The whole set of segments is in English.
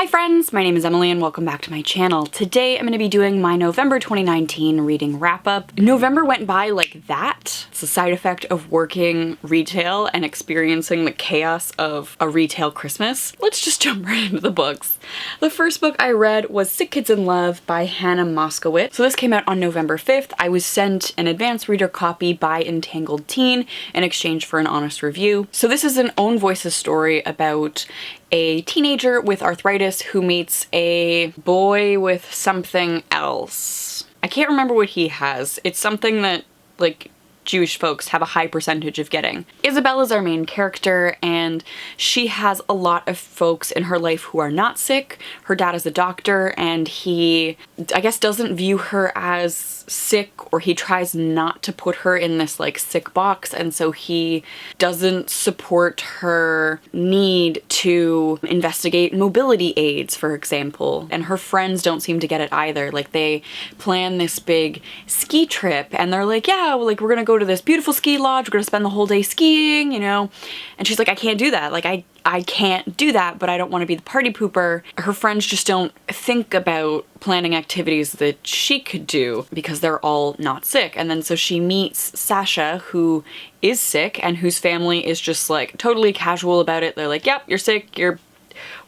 Hi friends, my name is Emily and welcome back to my channel. Today I'm going to be doing my November 2019 reading wrap-up. November went by like that. It's a side effect of working retail and experiencing the chaos of a retail Christmas. Let's just jump right into the books. The first book I read was Sick Kids in Love by Hannah Moskowitz. So this came out on November 5th. I was sent an advanced reader copy by Entangled Teen in exchange for an honest review. So this is an own voices story about a teenager with arthritis who meets a boy with something else. I can't remember what he has. It's something that, like, Jewish folks have a high percentage of getting. Isabella's our main character, and she has a lot of folks in her life who are not sick. Her dad is a doctor, and he, I guess, doesn't view her as sick, or he tries not to put her in this, like, sick box, and so he doesn't support her need to investigate mobility aids, for example. And her friends don't seem to get it either. Like, they plan this big ski trip, and they're like, yeah, well, like, we're gonna go to this beautiful ski lodge, we're gonna spend the whole day skiing, you know? And she's like, I can't do that. Like, I can't do that, but I don't want to be the party pooper. Her friends just don't think about planning activities that she could do because they're all not sick. And then so she meets Sasha, who is sick and whose family is just like totally casual about it. They're like, yep, you're sick, you're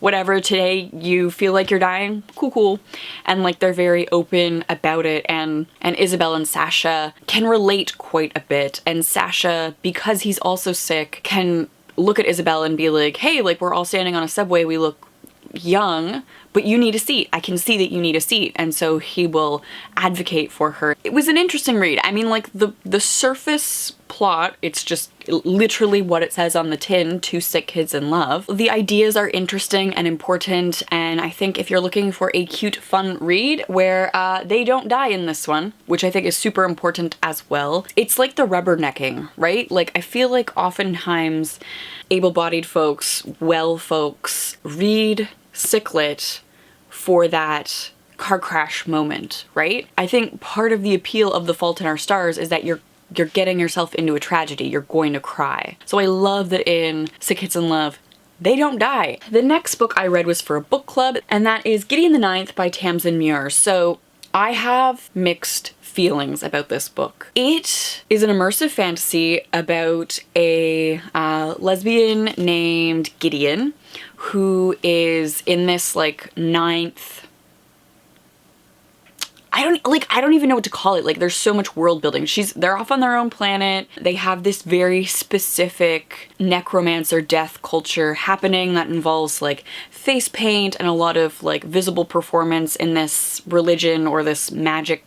whatever, today you feel like you're dying, cool. And like they're very open about it, and Isabel and Sasha can relate quite a bit. And Sasha, because he's also sick, can look at Isabel and be like, hey, like, we're all standing on a subway, we look young, but you need a seat. I can see that you need a seat. And so he will advocate for her. It was an interesting read. I mean, like, the surface plot, it's just literally what it says on the tin, two sick kids in love. The ideas are interesting and important, and I think if you're looking for a cute, fun read where they don't die in this one, which I think is super important as well, it's like the rubbernecking, right? Like, I feel like oftentimes able-bodied folks, well folks, read sicklit for that car crash moment, right? I think part of the appeal of The Fault in Our Stars is that you're getting yourself into a tragedy. You're going to cry. So I love that in Sick Kids in Love, they don't die. The next book I read was for a book club, and that is Gideon the Ninth by Tamsyn Muir. So I have mixed feelings about this book. It is an immersive fantasy about a lesbian named Gideon who is in this like ninth, I don't even know what to call it. Like, there's so much world building. They're off on their own planet. They have this very specific necromancer death culture happening that involves like face paint and a lot of like visible performance in this religion or this magic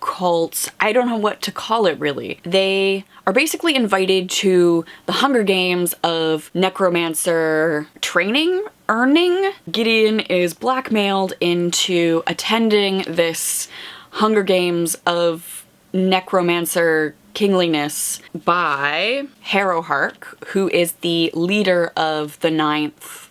cult. I don't know what to call it really. They are basically invited to the Hunger Games of necromancer training, earning. Gideon is blackmailed into attending this Hunger Games of necromancer kingliness by Harrowhark, who is the leader of the ninth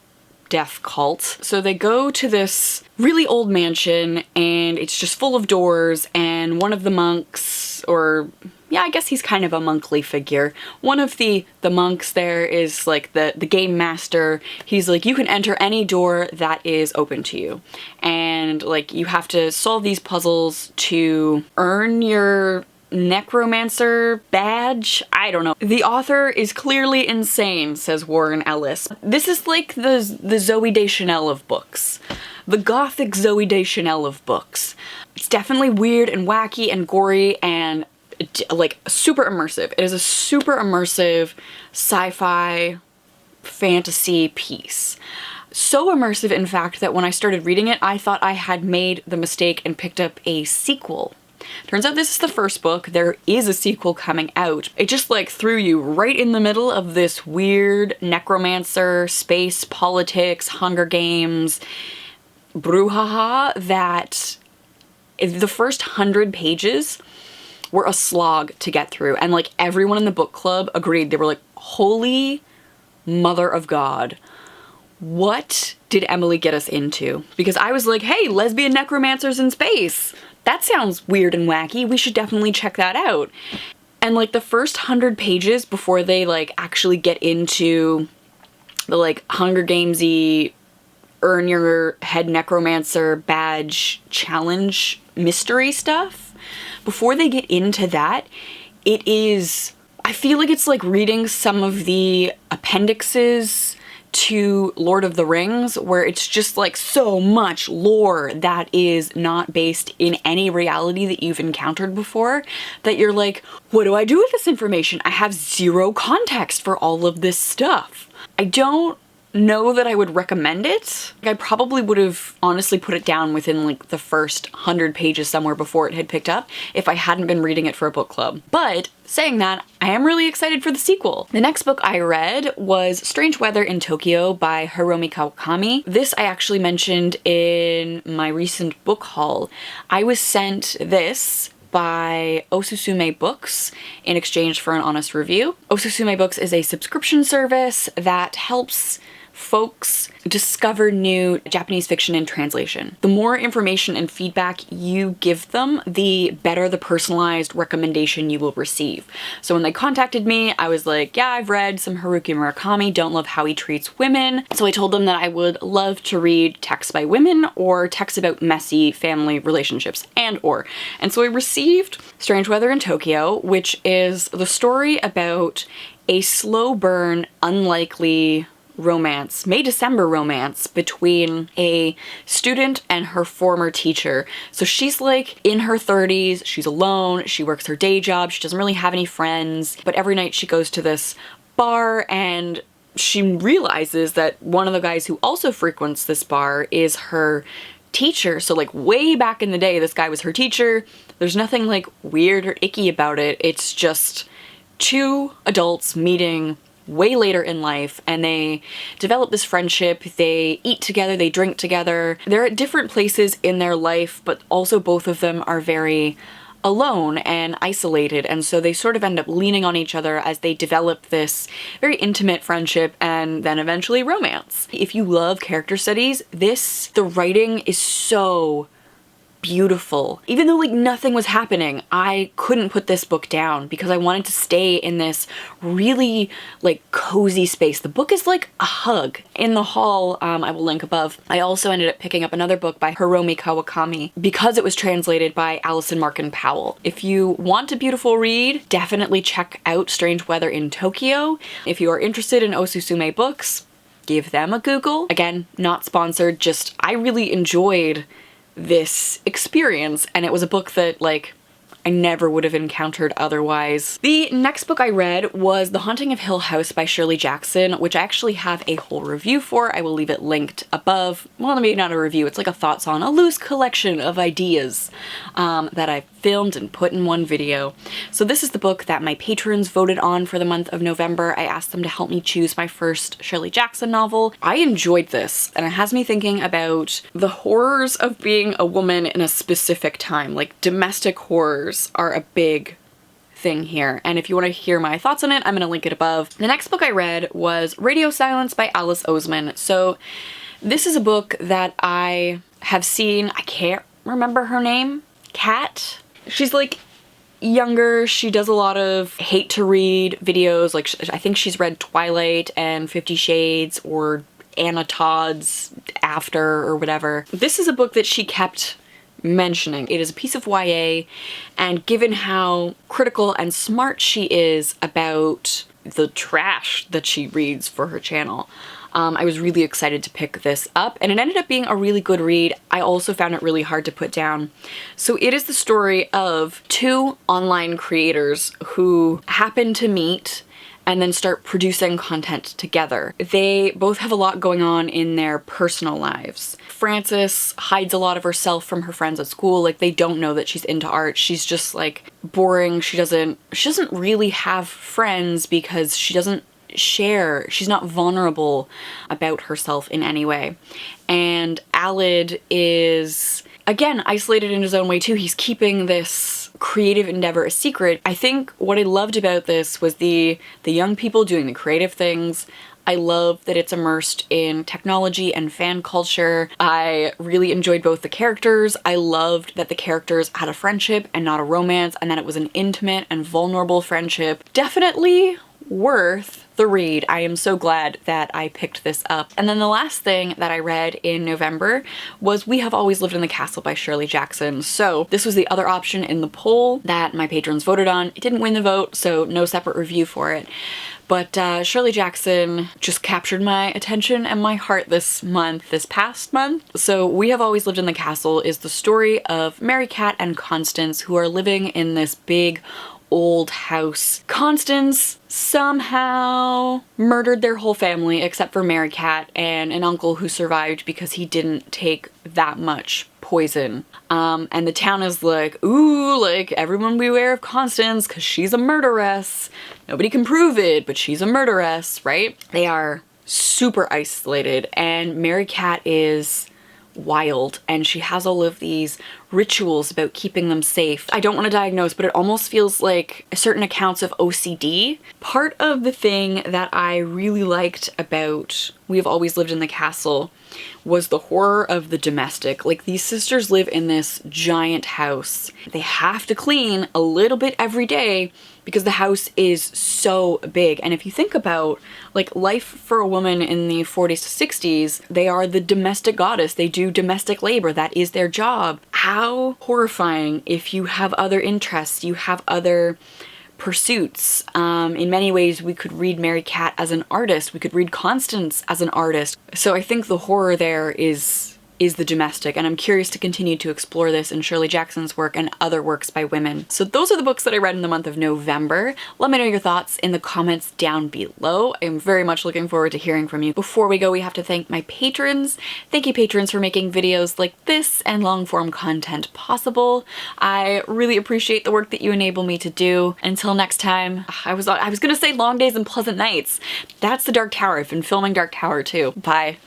death cult. So they go to this really old mansion and it's just full of doors, and one of the monks, or yeah, I guess he's kind of a monkly figure. One of the monks there is like the game master. He's like, you can enter any door that is open to you. And like, you have to solve these puzzles to earn your necromancer badge? I don't know. The author is clearly insane, says Warren Ellis. This is like the Zooey Deschanel of books. The gothic Zooey Deschanel of books. It's definitely weird and wacky and gory and like super immersive. It is a super immersive sci-fi fantasy piece. So immersive, in fact, that when I started reading it, I thought I had made the mistake and picked up a sequel. Turns out this is the first book. There is a sequel coming out. It just like threw you right in the middle of this weird necromancer, space, politics, Hunger Games brouhaha that the first 100 pages were a slog to get through. And like everyone in the book club agreed. They were like, holy mother of God. What did Emily get us into? Because I was like, hey, lesbian necromancers in space. That sounds weird and wacky. We should definitely check that out. And like the first 100 pages before they like actually get into the like Hunger Games-y earn your head necromancer badge challenge mystery stuff. Before they get into that, I feel like it's like reading some of the appendixes to Lord of the Rings, where it's just like so much lore that is not based in any reality that you've encountered before, that you're like, what do I do with this information? I have zero context for all of this stuff. I don't know that I would recommend it. I probably would have honestly put it down within like the first 100 pages somewhere before it had picked up if I hadn't been reading it for a book club. But saying that, I am really excited for the sequel. The next book I read was Strange Weather in Tokyo by Hiromi Kawakami. This I actually mentioned in my recent book haul. I was sent this by Osusume Books in exchange for an honest review. Osusume Books is a subscription service that helps folks discover new Japanese fiction in translation. The more information and feedback you give them, the better the personalized recommendation you will receive. So when they contacted me, I was like, yeah, I've read some Haruki Murakami, don't love how he treats women. So I told them that I would love to read texts by women or texts about messy family relationships and so I received Strange Weather in Tokyo, which is the story about a slow burn, unlikely romance, May-December romance between a student and her former teacher. So she's like in her 30s, she's alone, she works her day job, she doesn't really have any friends, but every night she goes to this bar and she realizes that one of the guys who also frequents this bar is her teacher. So like way back in the day, this guy was her teacher. There's nothing like weird or icky about it. It's just two adults meeting way later in life, and they develop this friendship. They eat together, they drink together. They're at different places in their life, but also both of them are very alone and isolated, and so they sort of end up leaning on each other as they develop this very intimate friendship and then eventually romance. If you love character studies, the writing is so beautiful. Even though like nothing was happening, I couldn't put this book down because I wanted to stay in this really like cozy space. The book is like a hug. In the haul, I will link above, I also ended up picking up another book by Hiromi Kawakami because it was translated by Alison Markin Powell. If you want a beautiful read, definitely check out Strange Weather in Tokyo. If you are interested in Osusume Books, give them a Google. Again, not sponsored, just I really enjoyed this experience, and it was a book that like I never would have encountered otherwise. The next book I read was The Haunting of Hill House by Shirley Jackson, which I actually have a whole review for. I will leave it linked above. Well, maybe not a review, it's like a thoughts on, a loose collection of ideas that I filmed and put in one video. So this is the book that my patrons voted on for the month of November. I asked them to help me choose my first Shirley Jackson novel. I enjoyed this, and it has me thinking about the horrors of being a woman in a specific time. Like domestic horrors are a big thing here, and if you want to hear my thoughts on it, I'm going to link it above. The next book I read was Radio Silence by Alice Oseman. So this is a book that I have seen, I can't remember her name, Cait. She's like younger, she does a lot of hate to read videos, like I think she's read Twilight and 50 Shades or Anna Todd's After or whatever. This is a book that she kept mentioning. It is a piece of YA, and given how critical and smart she is about the trash that she reads for her channel, I was really excited to pick this up, and it ended up being a really good read. I also found it really hard to put down. So it is the story of two online creators who happen to meet and then start producing content together. They both have a lot going on in their personal lives. Frances hides a lot of herself from her friends at school. Like, they don't know that she's into art. She's just like boring. She doesn't really have friends because she doesn't share. She's not vulnerable about herself in any way. And Alid is, again, isolated in his own way too. He's keeping this creative endeavor a secret. I think what I loved about this was the young people doing the creative things. I love that it's immersed in technology and fan culture. I really enjoyed both the characters. I loved that the characters had a friendship and not a romance, and that it was an intimate and vulnerable friendship. Definitely worth the read. I am so glad that I picked this up. And then the last thing that I read in November was We Have Always Lived in the Castle by Shirley Jackson. So this was the other option in the poll that my patrons voted on. It didn't win the vote, so no separate review for it. But Shirley Jackson just captured my attention and my heart this past month. So We Have Always Lived in the Castle is the story of Mary Cat and Constance, who are living in this big old house. Constance somehow murdered their whole family except for Mary Cat and an uncle who survived because he didn't take that much poison. And the town is like, ooh, like everyone beware of Constance because she's a murderess. Nobody can prove it, but she's a murderess, right? They are super isolated, and Mary Cat is wild, and she has all of these rituals about keeping them safe. I don't want to diagnose, but it almost feels like certain accounts of OCD. Part of the thing that I really liked about We Have Always Lived in the Castle was the horror of the domestic. Like, these sisters live in this giant house. They have to clean a little bit every day because the house is so big. And if you think about like life for a woman in the 40s to 60s, they are the domestic goddess. They do domestic labor. That is their job. How horrifying if you have other interests, you have other pursuits. In many ways, we could read Mary Cat as an artist. We could read Constance as an artist. So I think the horror there is the domestic, and I'm curious to continue to explore this in Shirley Jackson's work and other works by women. So those are the books that I read in the month of November. Let me know your thoughts in the comments down below. I'm very much looking forward to hearing from you. Before we go, we have to thank my patrons. Thank you, patrons, for making videos like this and long-form content possible. I really appreciate the work that you enable me to do. Until next time, I was gonna say long days and pleasant nights. That's the Dark Tower. I've been filming Dark Tower too. Bye.